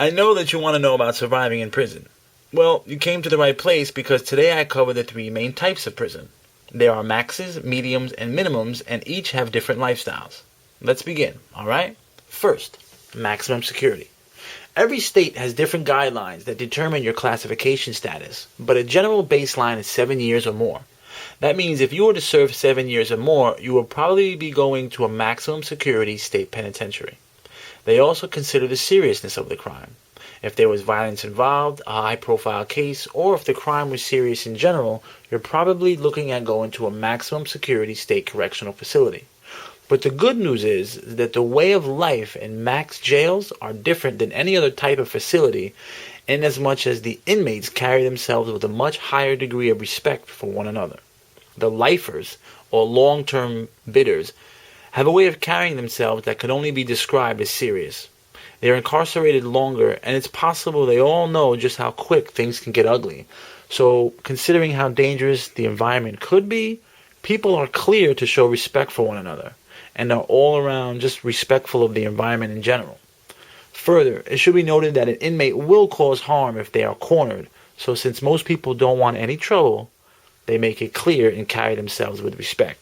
I know that you want to know about surviving in prison. Well, you came to the right place because today I cover the three main types of prison. There are maxes, mediums, and minimums, and each have different lifestyles. Let's begin, alright? First, maximum security. Every state has different guidelines that determine your classification status, but a general baseline is 7 years or more. That means if you were to serve 7 years or more, you will probably be going to a maximum security state penitentiary. They also consider the seriousness of the crime. If there was violence involved, a high-profile case, or if the crime was serious in general, you're probably looking at going to a maximum security state correctional facility. But the good news is that the way of life in max jails are different than any other type of facility, in as much as the inmates carry themselves with a much higher degree of respect for one another. The lifers, or long-term bidders, have a way of carrying themselves that can only be described as serious. They are incarcerated longer, and it's possible they all know just how quick things can get ugly. So, considering how dangerous the environment could be, people are clear to show respect for one another, and are all around just respectful of the environment in general. Further, it should be noted that an inmate will cause harm if they are cornered, so since most people don't want any trouble, they make it clear and carry themselves with respect.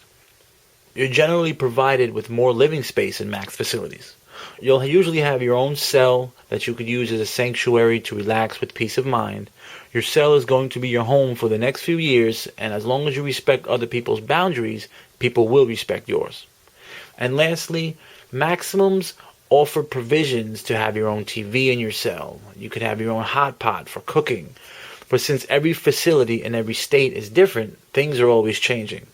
You're generally provided with more living space in max facilities. You'll usually have your own cell that you could use as a sanctuary to relax with peace of mind. Your cell is going to be your home for the next few years, and as long as you respect other people's boundaries, people will respect yours. And lastly, maximums offer provisions to have your own TV in your cell. You could have your own hot pot for cooking. But since every facility in every state is different, things are always changing.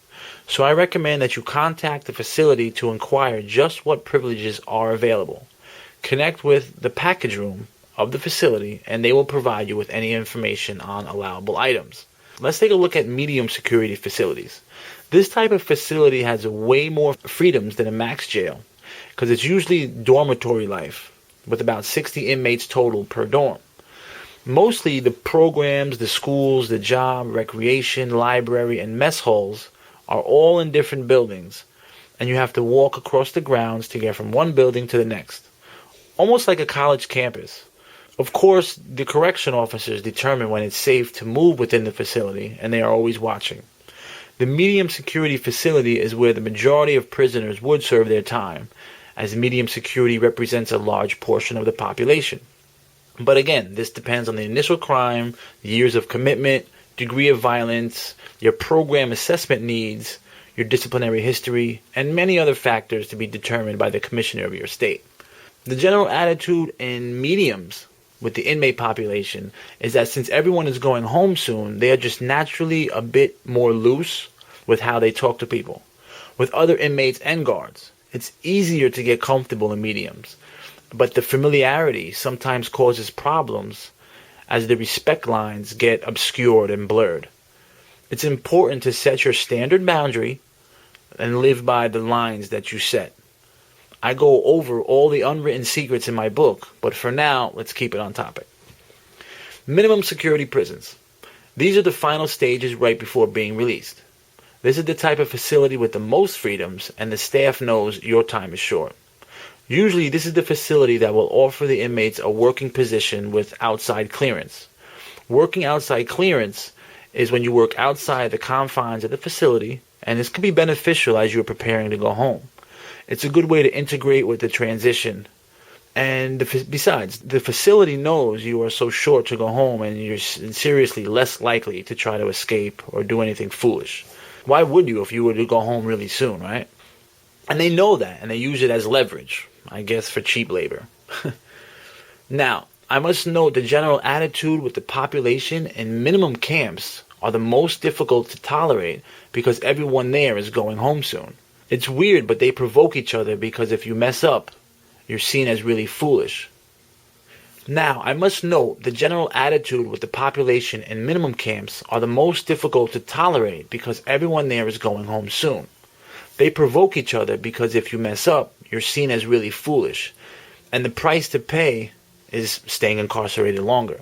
So I recommend that you contact the facility to inquire just what privileges are available. Connect with the package room of the facility and they will provide you with any information on allowable items. Let's take a look at medium security facilities. This type of facility has way more freedoms than a max jail because it's usually dormitory life with about 60 inmates total per dorm. Mostly the programs, the schools, the job, recreation, library, and mess halls are all in different buildings, and you have to walk across the grounds to get from one building to the next, almost like a college campus. Of course, the correction officers determine when it's safe to move within the facility, and they are always watching. The medium security facility is where the majority of prisoners would serve their time, as medium security represents a large portion of the population. But again, this depends on the initial crime, the years of commitment, degree of violence, your program assessment needs, your disciplinary history, and many other factors to be determined by the commissioner of your state. The general attitude in mediums with the inmate population is that since everyone is going home soon, they are just naturally a bit more loose with how they talk to people, with other inmates and guards. It's easier to get comfortable in mediums, but the familiarity sometimes causes problems as the respect lines get obscured and blurred. It's important to set your standard boundary and live by the lines that you set. I go over all the unwritten secrets in my book, but for now, let's keep it on topic. Minimum security prisons. These are the final stages right before being released. This is the type of facility with the most freedoms, and the staff knows your time is short. Usually, this is the facility that will offer the inmates a working position with outside clearance. Working outside clearance is when you work outside the confines of the facility, and this can be beneficial as you're preparing to go home. It's a good way to integrate with the transition. And besides, the facility knows you are so short to go home and you're seriously less likely to try to escape or do anything foolish. Why would you if you were to go home really soon, right? And they know that, and they use it as leverage, I guess, for cheap labor. Now, I must note the general attitude with the population in minimum camps are the most difficult to tolerate because everyone there is going home soon. It's weird, but they provoke each other because if you mess up, you're seen as really foolish. Now, I must note the general attitude with the population in minimum camps are the most difficult to tolerate because everyone there is going home soon. They provoke each other because if you mess up, you're seen as really foolish. And the price to pay is staying incarcerated longer.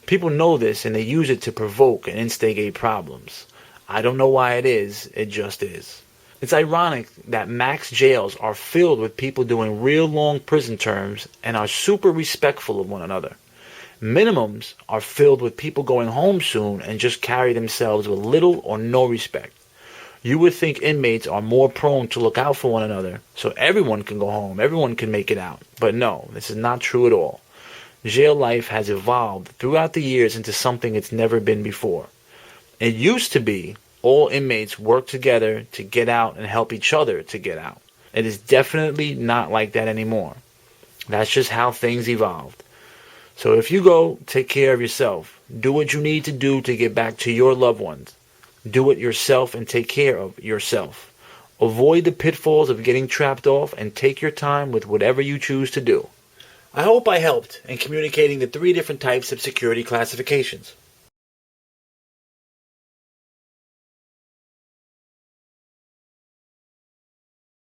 People know this and they use it to provoke and instigate problems. I don't know why it is, it just is. It's ironic that max jails are filled with people doing real long prison terms and are super respectful of one another. Minimums are filled with people going home soon and just carry themselves with little or no respect. You would think inmates are more prone to look out for one another, so everyone can go home, everyone can make it out. But no, this is not true at all. Jail life has evolved throughout the years into something it's never been before. It used to be all inmates work together to get out and help each other to get out. It is definitely not like that anymore. That's just how things evolved. So if you go, take care of yourself. Do what you need to do to get back to your loved ones. Do it yourself and take care of yourself. Avoid the pitfalls of getting trapped off and take your time with whatever you choose to do. I hope I helped in communicating the 3 different types of security classifications.